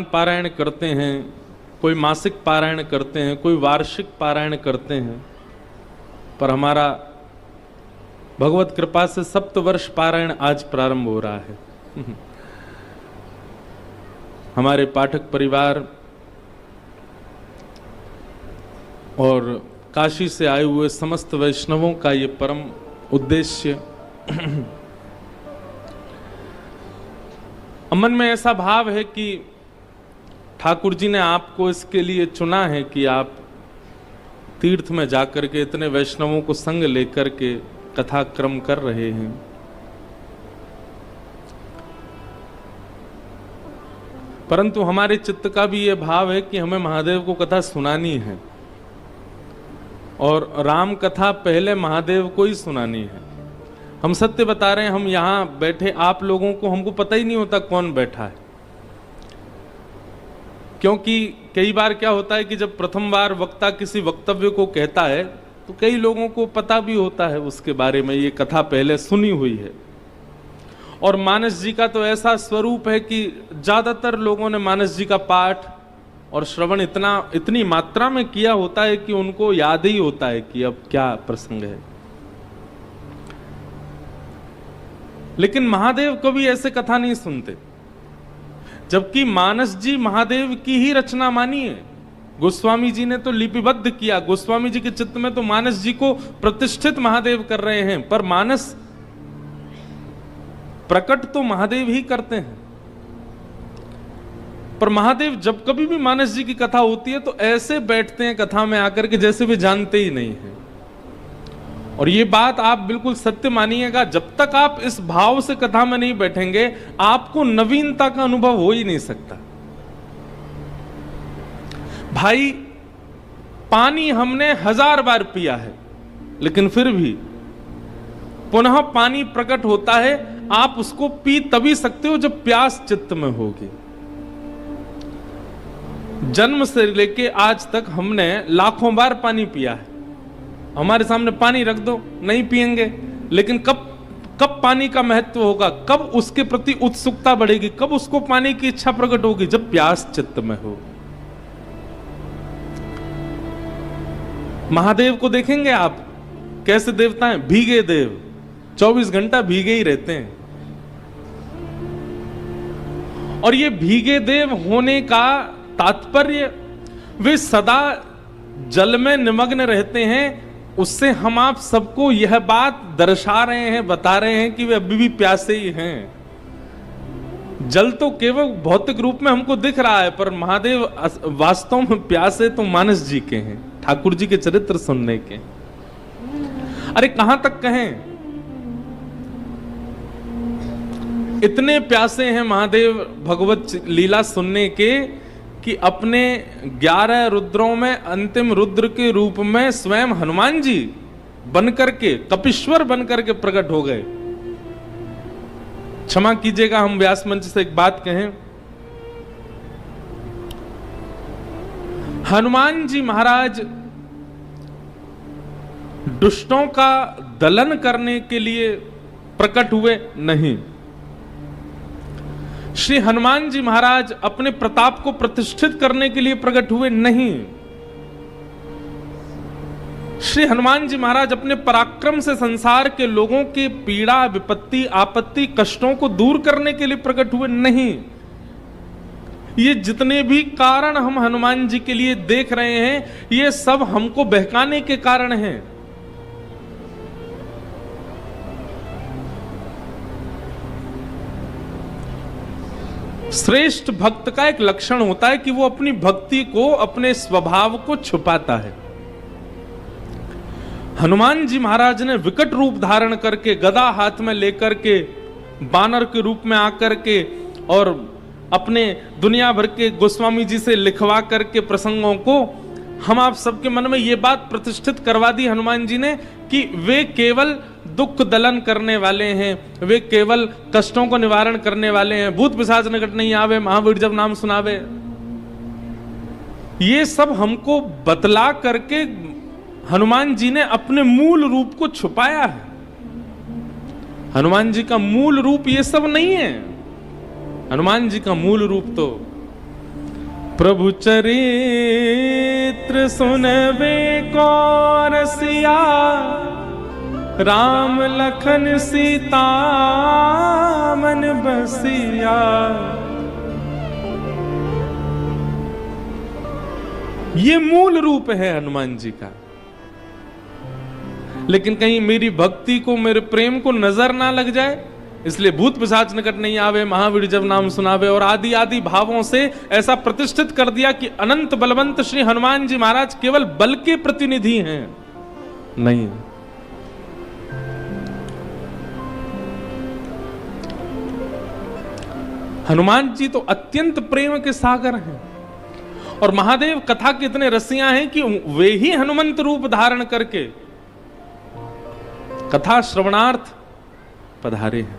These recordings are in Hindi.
पारायण करते हैं, कोई मासिक पारायण करते हैं, कोई वार्षिक पारायण करते हैं, पर हमारा भगवत कृपा से सप्तवर्ष पारायण आज प्रारंभ हो रहा है। हमारे पाठक परिवार और काशी से आए हुए समस्त वैष्णवों का ये परम उद्देश्य, मन में ऐसा भाव है कि ठाकुर जी ने आपको इसके लिए चुना है कि आप तीर्थ में जाकर के इतने वैष्णवों को संग लेकर के कथा क्रम कर रहे हैं। परंतु हमारे चित्त का भी ये भाव है कि हमें महादेव को कथा सुनानी है, और राम कथा पहले महादेव को ही सुनानी है। हम सत्य बता रहे हैं, हम यहाँ बैठे आप लोगों को हमको पता ही नहीं होता कौन बैठा है, क्योंकि कई बार क्या होता है कि जब प्रथम बार वक्ता किसी वक्तव्य को कहता है तो कई लोगों को पता भी होता है उसके बारे में, ये कथा पहले सुनी हुई है। और मानस जी का तो ऐसा स्वरूप है कि ज्यादातर लोगों ने मानस जी का पाठ और श्रवण इतनी मात्रा में किया होता है कि उनको याद ही होता है कि अब क्या प्रसंग है। लेकिन महादेव कभी ऐसे कथा नहीं सुनते, जबकि मानस जी महादेव की ही रचना मानी है। गोस्वामी जी ने तो लिपिबद्ध किया, गोस्वामी जी के चित्त में तो मानस जी को प्रतिष्ठित महादेव कर रहे हैं, पर मानस प्रकट तो महादेव ही करते हैं। पर महादेव जब कभी भी मानस जी की कथा होती है तो ऐसे बैठते हैं कथा में आकर के जैसे वे जानते ही नहीं है। और ये बात आप बिल्कुल सत्य मानिएगा, जब तक आप इस भाव से कथा में नहीं बैठेंगे आपको नवीनता का अनुभव हो ही नहीं सकता। भाई, पानी हमने 1000 बार पिया है, लेकिन फिर भी पुनः पानी प्रकट होता है। आप उसको पी तभी सकते हो जब प्यास चित्त में होगी। जन्म से लेके आज तक हमने लाखों बार पानी पिया है। हमारे सामने पानी रख दो, नहीं पिएंगे, लेकिन कब पानी का महत्व होगा, कब उसके प्रति उत्सुकता बढ़ेगी, कब उसको पाने की इच्छा प्रकट होगी, जब प्यास चित्त में हो। महादेव को देखेंगे आप, कैसे देवता हैं, भीगे देव, 24 घंटा भीगे ही रहते हैं। और ये भीगे देव होने का तात्पर्य, वे सदा जल में निमग्न रहते हैं। उससे हम आप सबको यह बात दर्शा रहे हैं, बता रहे हैं कि वे अभी भी प्यासे ही हैं। जल तो केवल भौतिक रूप में हमको दिख रहा है, पर महादेव वास्तव में प्यासे तो मानस जी के हैं, ठाकुर जी के चरित्र सुनने के। अरे कहां तक कहें, इतने प्यासे हैं महादेव भगवत लीला सुनने के कि अपने 11 रुद्रों में अंतिम रुद्र के रूप में स्वयं हनुमान जी बनकर के, कपीश्वर बनकर के प्रकट हो गए। क्षमा कीजिएगा, हम व्यास मंच से एक बात कहें। हनुमान जी महाराज दुष्टों का दलन करने के लिए प्रकट हुए नहीं। श्री हनुमान जी महाराज अपने प्रताप को प्रतिष्ठित करने के लिए प्रकट हुए नहीं। श्री हनुमान जी महाराज अपने पराक्रम से संसार के लोगों की पीड़ा, विपत्ति, आपत्ति, कष्टों को दूर करने के लिए प्रकट हुए नहीं। ये जितने भी कारण हम हनुमान जी के लिए देख रहे हैं, ये सब हमको बहकाने के कारण हैं। श्रेष्ठ भक्त का एक लक्षण होता है कि वो अपनी भक्ति को, अपने स्वभाव को छुपाता है। हनुमान जी महाराज ने विकट रूप धारण करके, गदा हाथ में लेकर के, बानर के रूप में आकर के, और अपने दुनिया भर के गोस्वामी जी से लिखवा करके प्रसंगों को हम आप सबके मन में ये बात प्रतिष्ठित करवा दी हनुमान जी ने कि वे केवल दुख दलन करने वाले हैं, वे केवल कष्टों को निवारण करने वाले हैं। भूत पिशाच निकट नहीं आवे, महावीर जब नाम सुनावे। ये सब हमको बतला करके हनुमान जी ने अपने मूल रूप को छुपाया है। हनुमान जी का मूल रूप ये सब नहीं है। हनुमान जी का मूल रूप तो प्रभु चरित्र सुनबे को रसिया, राम लखन सीता मन बसिया। ये मूल रूप है हनुमान जी का। लेकिन कहीं मेरी भक्ति को, मेरे प्रेम को नजर ना लग जाए, इसलिए भूत पिशाच निकट नहीं आवे, महावीर जब नाम सुनावे, और आदि आदि भावों से ऐसा प्रतिष्ठित कर दिया कि अनंत बलवंत श्री हनुमान जी महाराज केवल बल के प्रतिनिधि हैं। नहीं, हनुमान जी तो अत्यंत प्रेम के सागर हैं। और महादेव कथा के इतने रसिया हैं कि वे ही हनुमंत रूप धारण करके कथा श्रवणार्थ पधारे हैं।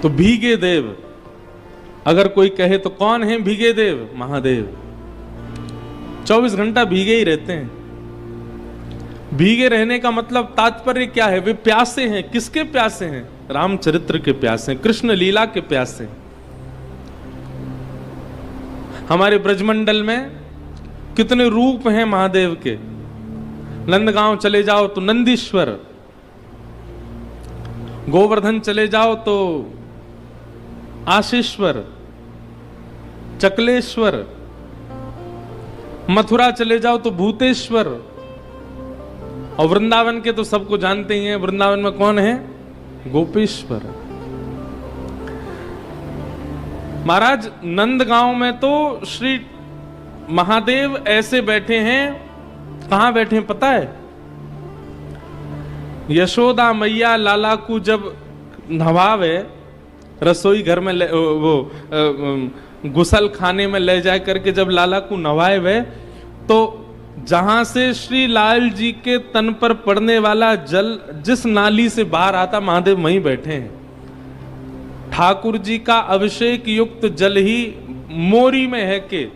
तो भीगे देव, अगर कोई कहे तो कौन है भीगे देव? महादेव 24 घंटा भीगे ही रहते हैं। भीगे रहने का मतलब तात्पर्य क्या है? वे प्यासे हैं। किसके प्यासे हैं? रामचरित्र के प्यासे, कृष्ण लीला के प्यासे। हमारे ब्रजमंडल में कितने रूप हैं महादेव के। नंदगांव चले जाओ तो नंदीश्वर, गोवर्धन चले जाओ तो आशीश्वर, चकलेश्वर, मथुरा चले जाओ तो भूतेश्वर, और वृंदावन के तो सबको जानते ही हैं। वृंदावन में कौन है? गोपेश्वर। महाराज नंदगांव में तो श्री महादेव ऐसे बैठे हैं। कहां बैठे हैं पता है? यशोदा मैया लाला को जब नवावे, रसोई घर में वो गुसल खाने में ले जा करके जब लाला को नवाए वे, तो जहां से श्री लाल जी के तन पर पड़ने वाला जल जिस नाली से बाहर आता, महादेव वहीं बैठे हैं। ठाकुर जी का अभिषेक युक्त जल ही मोरी में है कि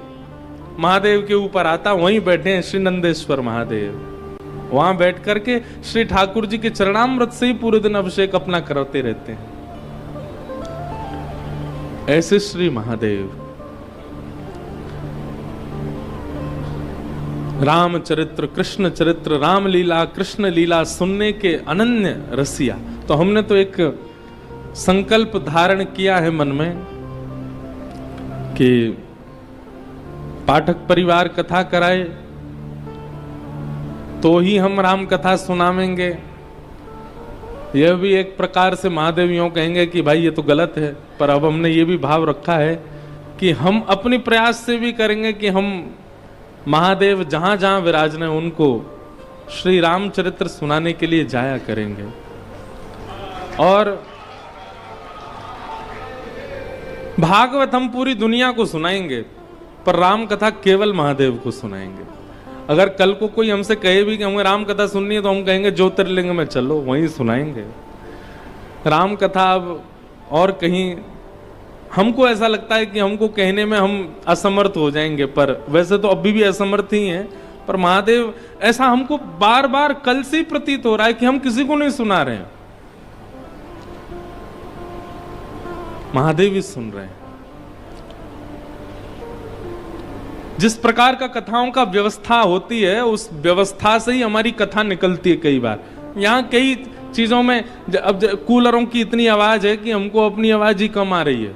महादेव के ऊपर आता, वहीं बैठे हैं श्री नंदेश्वर महादेव। वहां बैठ करके श्री ठाकुर जी के चरणामृत से ही पूरे दिन अभिषेक अपना करते रहते हैं। ऐसे श्री महादेव रामचरित्र, कृष्ण चरित्र, रामलीला, कृष्ण लीला सुनने के अनन्य रसिया। तो हमने तो एक संकल्प धारण किया है मन में कि पाठक परिवार कथा कराए तो ही हम राम कथा सुनावेंगे। यह भी एक प्रकार से महादेव यूं कहेंगे कि भाई ये तो गलत है, पर अब हमने ये भी भाव रखा है कि हम अपनी प्रयास से भी करेंगे कि हम महादेव जहां जहां विराजने उनको श्री रामचरित्र सुनाने के लिए जाया करेंगे। और भागवत हम पूरी दुनिया को सुनाएंगे, पर राम कथा केवल महादेव को सुनाएंगे। अगर कल को कोई हमसे कहे भी कि हमें राम कथा सुननी है, तो हम कहेंगे ज्योतिर्लिंग में चलो, वहीं सुनाएंगे राम कथा। अब और कहीं हमको ऐसा लगता है कि हमको कहने में हम असमर्थ हो जाएंगे, पर वैसे तो अभी भी असमर्थ ही हैं। पर महादेव, ऐसा हमको बार बार कल से प्रतीत हो रहा है कि हम किसी को नहीं सुना रहे हैं, महादेव ही सुन रहे हैं। जिस प्रकार का कथाओं का व्यवस्था होती है, उस व्यवस्था से ही हमारी कथा निकलती है। कई बार यहाँ कई चीजों में अब कूलरों की इतनी आवाज है कि हमको अपनी आवाज ही कम आ रही है,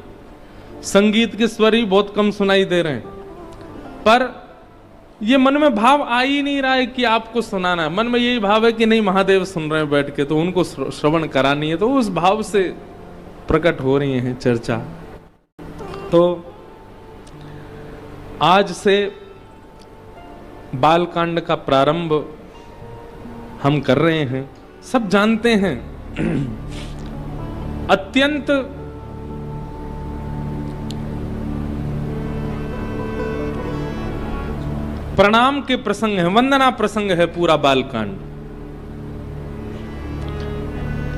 संगीत के स्वर ही बहुत कम सुनाई दे रहे हैं, पर ये मन में भाव आ ही नहीं रहा है कि आपको सुनाना है। मन में यही भाव है कि नहीं, महादेव सुन रहे हैं बैठ के, तो उनको श्रवण करानी है। तो उस भाव से प्रकट हो रही है चर्चा। तो आज से बालकांड का प्रारंभ हम कर रहे हैं। सब जानते हैं अत्यंत प्रणाम के प्रसंग है, वंदना प्रसंग है पूरा बालकांड।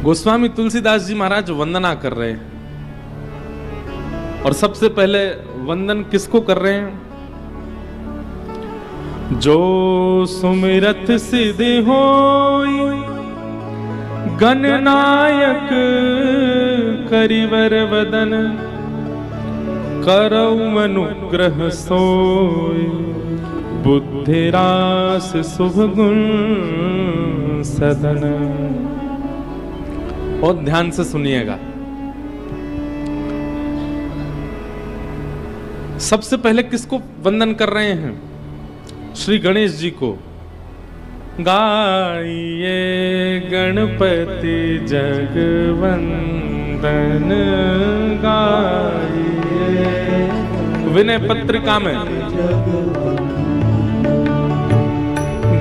गोस्वामी तुलसीदास जी महाराज वंदना कर रहे हैं, और सबसे पहले वंदन किसको कर रहे हैं? जो सुमिरत सिद्धि होई गणनायक करिवर वदन, करौ अनुग्रह सोई, बुद्धि रास शुभ गुण सदन। बहुत ध्यान से सुनिएगा। सबसे पहले किसको वंदन कर रहे हैं? श्री गणेश जी को। गाइए गणपति जगवंदन, गाइए। विनय पत्रिका में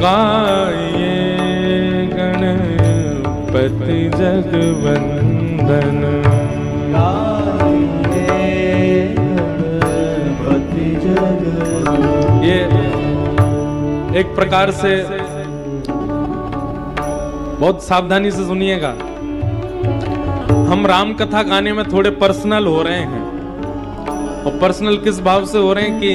गाइए गणपति जगवंदन, ये एक प्रकार से बहुत सावधानी से सुनिएगा। हम राम कथा गाने में थोड़े पर्सनल हो रहे हैं, और पर्सनल किस भाव से हो रहे हैं कि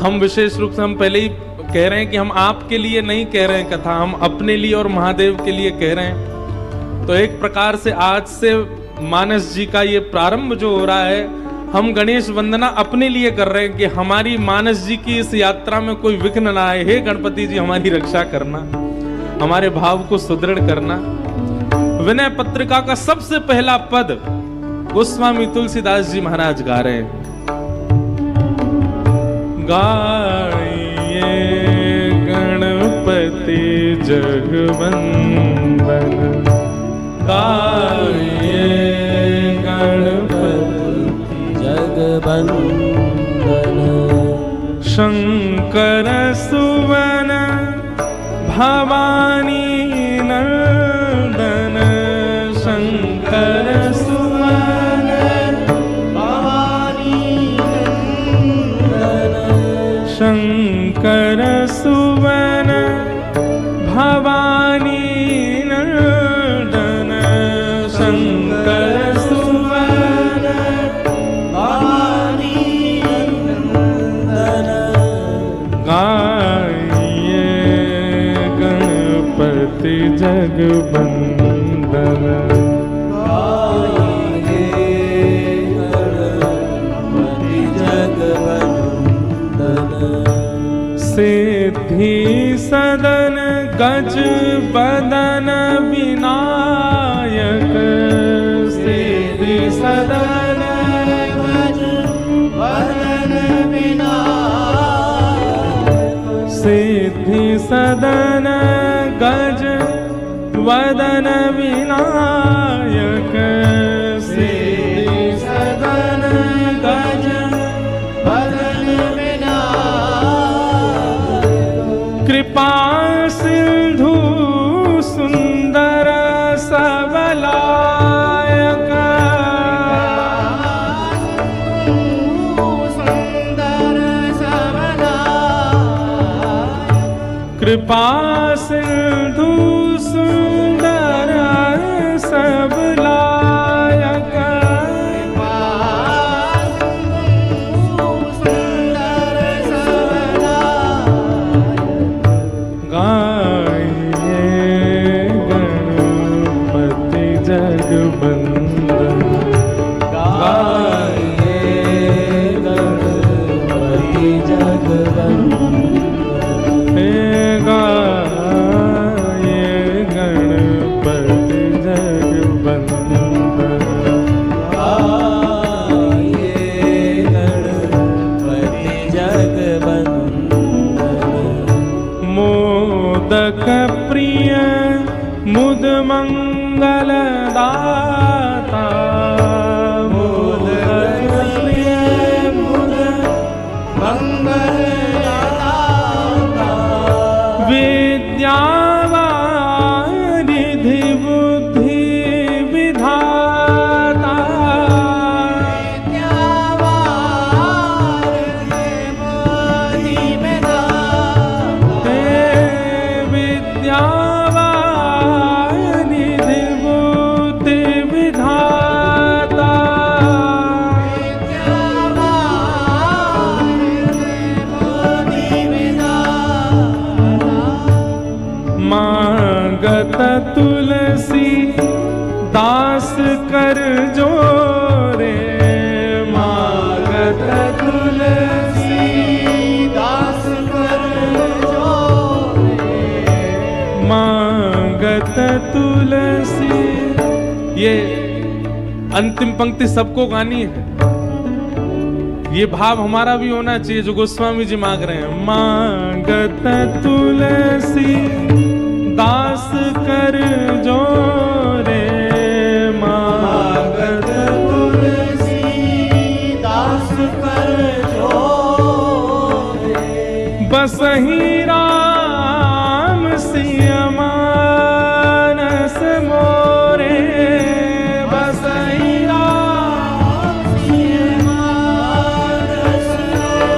हम विशेष रूप से हम पहले ही कह रहे हैं कि हम आपके लिए नहीं कह रहे हैं कथा, हम अपने लिए और महादेव के लिए कह रहे हैं। तो एक प्रकार से आज से मानस जी का ये प्रारंभ जो हो रहा है, हम गणेश वंदना अपने लिए कर रहे हैं कि हमारी मानस जी की इस यात्रा में कोई विघ्न ना आए। हे गणपति जी हमारी रक्षा करना, हमारे भाव को सुदृढ़ करना। विनय पत्रिका का सबसे पहला पद गोस्वामी तुलसीदास जी महाराज गा रहे हैं। गाइए गणपति जगवंदन, गाइए गणपति जगवंदन, शंकर सुवन भवानी नंदन, शंकर सुवन भवानी नंदन, शंकर सुवन भवानी नंदन, शंकर सुवन भवानी नंदन, गाइए गणपति जगवंदन, गाइए गणपति जगवंदन, सिद्धि सदन गज बदन विनायक, सिद्धि सदन गज बदन विनायक, सिद्धि सदन गज वदन विनायक, सिद्धि सदन गज वदन विनायक, कृपा सिंधु सुंदर सबलायक, सुंदर सबलायक, कृपा सिंधु सुंदर सबलायक, सुंदर सबलायक, गाइए गणपति जगवंदन, गाइए गणपति जगवंदन, हे गाइए तुलसी। ये अंतिम पंक्ति सबको गानी है, ये भाव हमारा भी होना चाहिए जो गोस्वामी जी मांग रहे हैं। मांगत तुलसी दास कर जोरे, मांगत तुलसी दास कर जोरे, बसहि राम सिय मानस मोरे, बसहि राम सिय मानस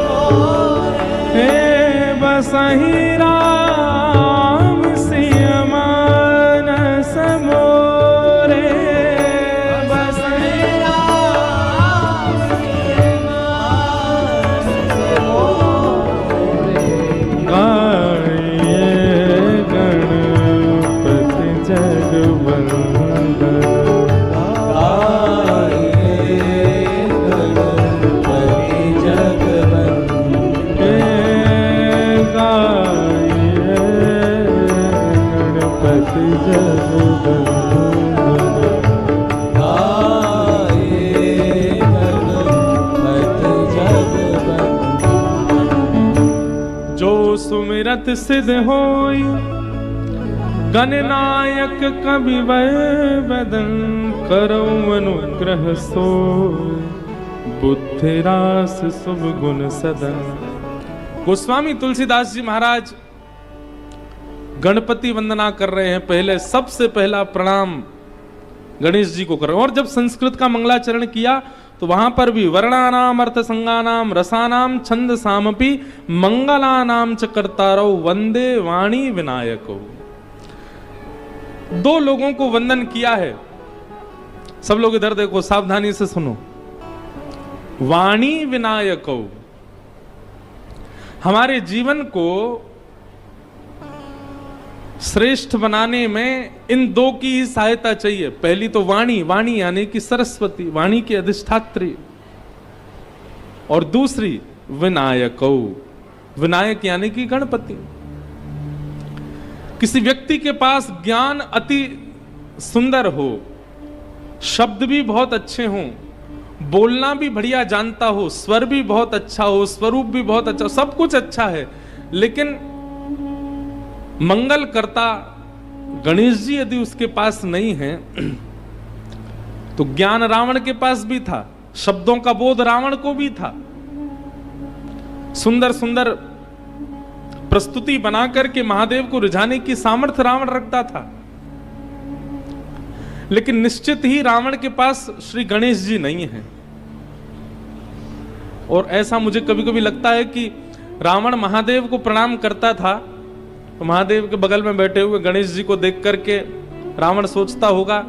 मोरे, बसहि राम सिय मानस मोरे, बसहि राम सिय मानस मोरे। गाये गणपति जगवंदन, गाये गणपति जगवंदन, गाये गणपति जगवंदन, गाये गणपति जगवंदन। जो सुमिरत सिद्ध होई गणनायक कवि वैबदन, करो अनुग्रह सोई बुद्धि रास शुभ गुण सदन। गोस्वामी तुलसीदास जी महाराज गणपति वंदना कर रहे हैं। पहले सबसे पहला प्रणाम गणेश जी को कर रहे हैं। और जब संस्कृत का मंगलाचरण किया तो वहां पर भी वर्णानाम अर्थ संगानाम रसानाम छंद सामपि मंगलानाम च कर्तारौ वंदे वाणी विनायको। दो लोगों को वंदन किया है। सब लोग इधर देखो, सावधानी से सुनो। वाणी विनायको, हमारे जीवन को श्रेष्ठ बनाने में इन दो की ही सहायता चाहिए। पहली तो वाणी, वाणी यानी कि सरस्वती, वाणी की अधिष्ठात्री, और दूसरी विनायको, विनायक यानी कि गणपति। किसी व्यक्ति के पास ज्ञान अति सुंदर हो, शब्द भी बहुत अच्छे हों, बोलना भी बढ़िया जानता हो, स्वर भी बहुत अच्छा हो, स्वरूप भी बहुत अच्छा हो, सब कुछ अच्छा है, लेकिन मंगल करता गणेश जी यदि उसके पास नहीं है तो ज्ञान रावण के पास भी था, शब्दों का बोध रावण को भी था, सुंदर सुंदर प्रस्तुति बना करके महादेव को रिझाने की सामर्थ्य रावण रखता था, लेकिन निश्चित ही रावण के पास श्री गणेश जी नहीं है। और ऐसा मुझे कभी कभी लगता है कि रावण महादेव को प्रणाम करता था तो महादेव के बगल में बैठे हुए गणेश जी को देख करके रावण सोचता होगा,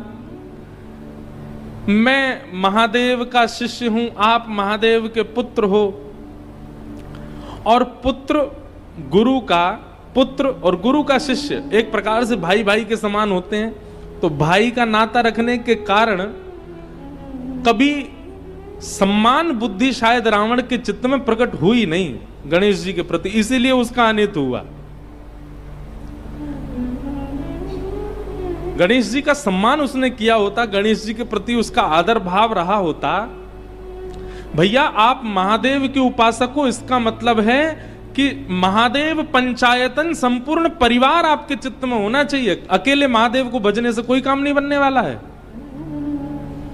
मैं महादेव का शिष्य हूं, आप महादेव के पुत्र हो, और पुत्र गुरु का, पुत्र और गुरु का शिष्य एक प्रकार से भाई भाई के समान होते हैं। तो भाई का नाता रखने के कारण कभी सम्मान बुद्धि शायद रावण के चित्त में प्रकट हुई नहीं गणेश जी के प्रति, इसीलिए उसका अनित हुआ। गणेश जी का सम्मान उसने किया होता, गणेश जी के प्रति उसका आदर भाव रहा होता। भैया आप महादेव के उपासक हो, इसका मतलब है कि महादेव पंचायतन संपूर्ण परिवार आपके चित्त में होना चाहिए। अकेले महादेव को भजने से कोई काम नहीं बनने वाला है।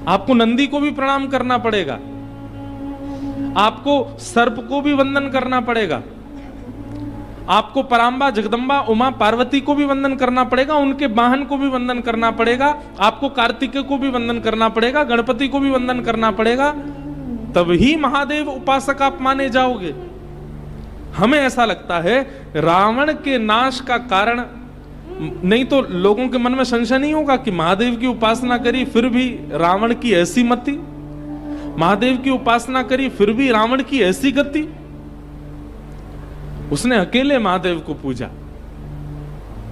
आपको नंदी को भी प्रणाम करना पड़ेगा, आपको सर्प को भी वंदन करना पड़ेगा, आपको परांबा जगदंबा उमा पार्वती को भी वंदन करना पड़ेगा, उनके वाहन को भी वंदन करना पड़ेगा, आपको कार्तिकेय को भी वंदन करना पड़ेगा, गणपति को भी वंदन करना पड़ेगा, तब ही महादेव उपासक आप माने जाओगे। हमें ऐसा लगता है रावण के नाश का कारण, नहीं तो लोगों के मन में संशय नहीं होगा कि महादेव की उपासना करी फिर भी रावण की ऐसी मति, महादेव की उपासना करी फिर भी रावण की ऐसी गति। उसने अकेले महादेव को पूजा,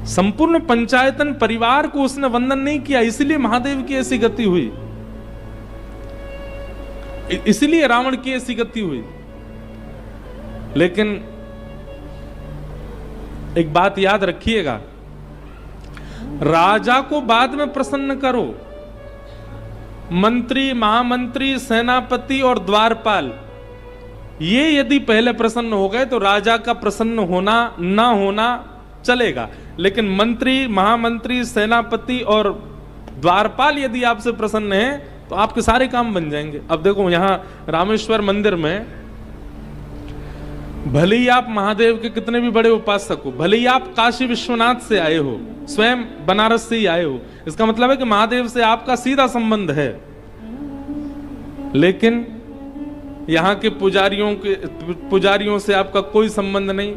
संपूर्ण पंचायतन परिवार को उसने वंदन नहीं किया, इसलिए महादेव की ऐसी गति हुई, इसलिए रावण की ऐसी गति हुई। लेकिन एक बात याद रखिएगा, राजा को बाद में प्रसन्न करो। मंत्री, महामंत्री, सेनापति और द्वारपाल, ये यदि पहले प्रसन्न हो गए तो राजा का प्रसन्न होना ना होना चलेगा, लेकिन मंत्री, महामंत्री, सेनापति और द्वारपाल यदि आपसे प्रसन्न हैं तो आपके सारे काम बन जाएंगे। अब देखो यहां रामेश्वर मंदिर में भले ही आप महादेव के कितने भी बड़े उपासक हो, भले ही आप काशी विश्वनाथ से आए हो, स्वयं बनारस से ही आए हो, इसका मतलब है कि महादेव से आपका सीधा संबंध है, लेकिन यहां के पुजारियों से आपका कोई संबंध नहीं।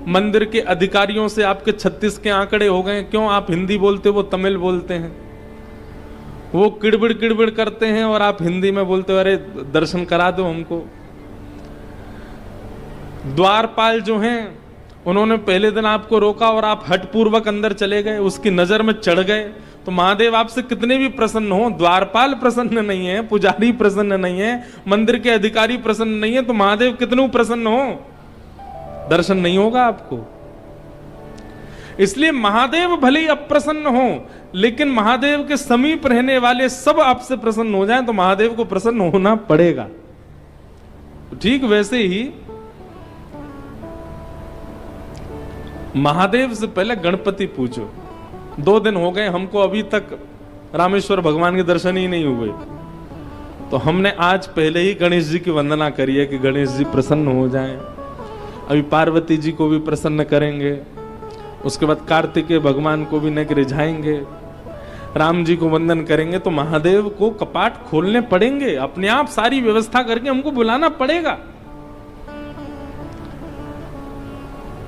मंदिर के अधिकारियों से आपके 36 के आंकड़े हो गए। क्यों? आप हिंदी बोलते हो, वो तमिल बोलते हैं, वो किड़बिड़ करते हैं और आप हिंदी में बोलते हो अरे दर्शन करा दो हमको। द्वारपाल जो हैं उन्होंने पहले दिन आपको रोका और आप हठपूर्वक अंदर चले गए, उसकी नजर में चढ़ गए। तो महादेव आपसे कितने भी प्रसन्न हो, द्वारपाल प्रसन्न नहीं है, पुजारी प्रसन्न नहीं है, मंदिर के अधिकारी प्रसन्न नहीं है, तो महादेव कितने प्रसन्न हो, दर्शन नहीं होगा आपको। इसलिए महादेव भले ही अप्रसन्न हो, लेकिन महादेव के समीप रहने वाले सब आपसे प्रसन्न हो जाएं तो महादेव को प्रसन्न होना पड़ेगा। ठीक वैसे ही महादेव से पहले गणपति पूजो। 2 दिन हो गए हमको अभी तक रामेश्वर भगवान के दर्शन ही नहीं हुए, तो हमने आज पहले ही गणेश जी की वंदना करी है कि गणेश जी प्रसन्न हो जाएं। अभी पार्वती जी को भी प्रसन्न करेंगे, उसके बाद कार्तिकेय भगवान को भी नेक रिझाएंगे, राम जी को वंदन करेंगे, तो महादेव को कपाट खोलने पड़ेंगे, अपने आप सारी व्यवस्था करके हमको बुलाना पड़ेगा।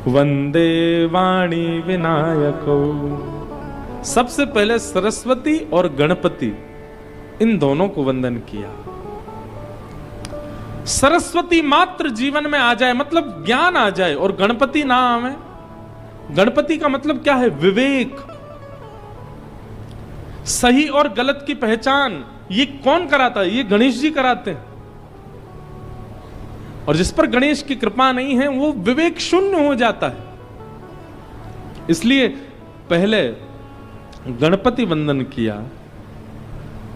वंदे वाणी विनायको, सबसे पहले सरस्वती और गणपति इन दोनों को वंदन किया। सरस्वती मात्र जीवन में आ जाए मतलब ज्ञान आ जाए, और गणपति ना आवे। गणपति का मतलब क्या है? विवेक, सही और गलत की पहचान। ये कौन कराता है? ये गणेश जी कराते हैं। और जिस पर गणेश की कृपा नहीं है वो विवेक शून्य हो जाता है। इसलिए पहले गणपति वंदन किया,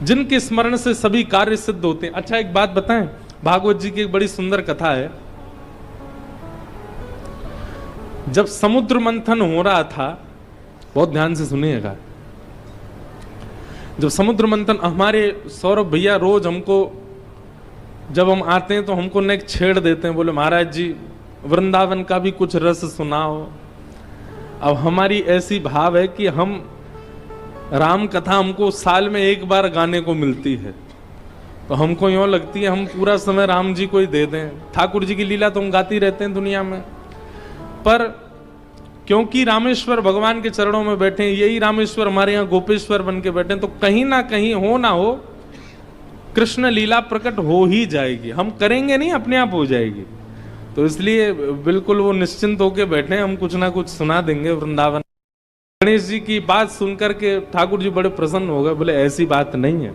जिनके स्मरण से सभी कार्य सिद्ध होते हैं। अच्छा एक बात बताएं, भागवत जी की एक बड़ी सुंदर कथा है। जब समुद्र मंथन हो रहा था, बहुत ध्यान से सुनिएगा, जब समुद्र मंथन, हमारे सौरभ भैया रोज हमको, जब हम आते हैं तो हमको नेक छेड़ देते हैं, बोले महाराज जी वृंदावन का भी कुछ रस सुनाओ। अब हमारी ऐसी भाव है कि हम राम कथा हमको साल में एक बार गाने को मिलती है, तो हमको यूं लगती है हम पूरा समय राम जी को ही दे दें। ठाकुर जी की लीला तो हम गाती रहते हैं दुनिया में, पर क्योंकि रामेश्वर भगवान के चरणों में बैठे हैं, यही रामेश्वर हमारे यहाँ गोपेश्वर बन के बैठे हैं, तो कहीं ना कहीं हो ना हो कृष्ण लीला प्रकट हो ही जाएगी। हम करेंगे नहीं, अपने आप हो जाएगी। तो इसलिए बिल्कुल वो निश्चिंत होके बैठे, हम कुछ ना कुछ सुना देंगे वृंदावन। गणेश जी की बात सुनकर के ठाकुर जी बड़े प्रसन्न हो गए, बोले ऐसी बात नहीं है,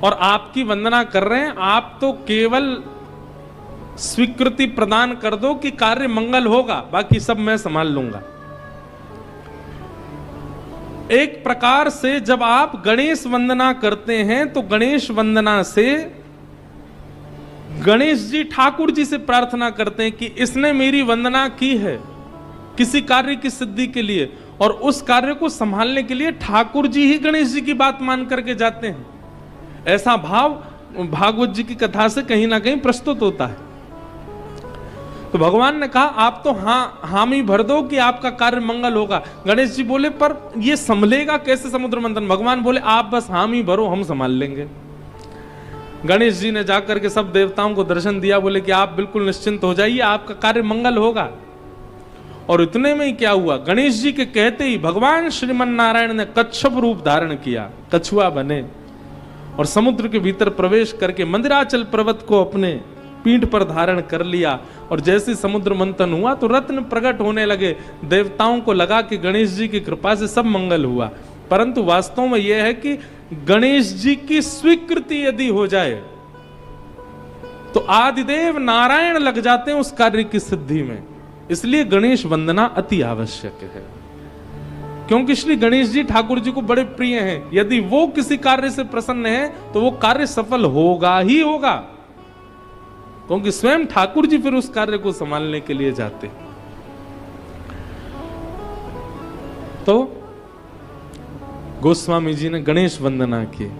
और आपकी वंदना कर रहे हैं, आप तो केवल स्वीकृति प्रदान कर दो कि कार्य मंगल होगा, बाकी सब मैं संभाल लूंगा। एक प्रकार से जब आप गणेश वंदना करते हैं तो गणेश वंदना से गणेश जी ठाकुर जी से प्रार्थना करते हैं कि इसने मेरी वंदना की है किसी कार्य की सिद्धि के लिए, और उस कार्य को संभालने के लिए ठाकुर जी ही गणेश जी की बात मान करके जाते हैं। ऐसा भाव भागवत जी की कथा से कहीं ना कहीं प्रस्तुत होता है। तो भगवान ने कहा आप तो हामी भर दो कि आपका कार्य मंगल होगा। गणेश जी बोले पर ये संभलेगा कैसे समुद्र मंथन? भगवान बोले आप बस हामी भरो, हम संभाल लेंगे। गणेश जी ने जाकर के सब देवताओं को दर्शन दिया, बोले कि आप बिल्कुल निश्चिंत हो जाइए, आपका कार्य मंगल होगा। और इतने में ही क्या हुआ, गणेश जी के कहते ही भगवान श्रीमन नारायण ने कच्छप रूप धारण किया, कछुआ बने, और समुद्र के भीतर प्रवेश करके मंदिराचल पर्वत को अपने पीठ पर धारण कर लिया। और जैसे समुद्र मंथन हुआ तो रत्न प्रकट होने लगे। देवताओं को लगा कि गणेश जी की कृपा से सब मंगल हुआ, परंतु वास्तव में यह है कि गणेश जी की स्वीकृति यदि हो जाए तो आदिदेव नारायण लग जाते हैं उस कार्य की सिद्धि में। इसलिए गणेश वंदना अति आवश्यक है, क्योंकि श्री गणेश जी ठाकुर जी को बड़े प्रिय हैं। यदि वो किसी कार्य से प्रसन्न है तो वो कार्य सफल होगा ही होगा, क्योंकि स्वयं ठाकुर जी फिर उस कार्य को संभालने के लिए जाते। तो गोस्वामी जी ने गणेश वंदना की।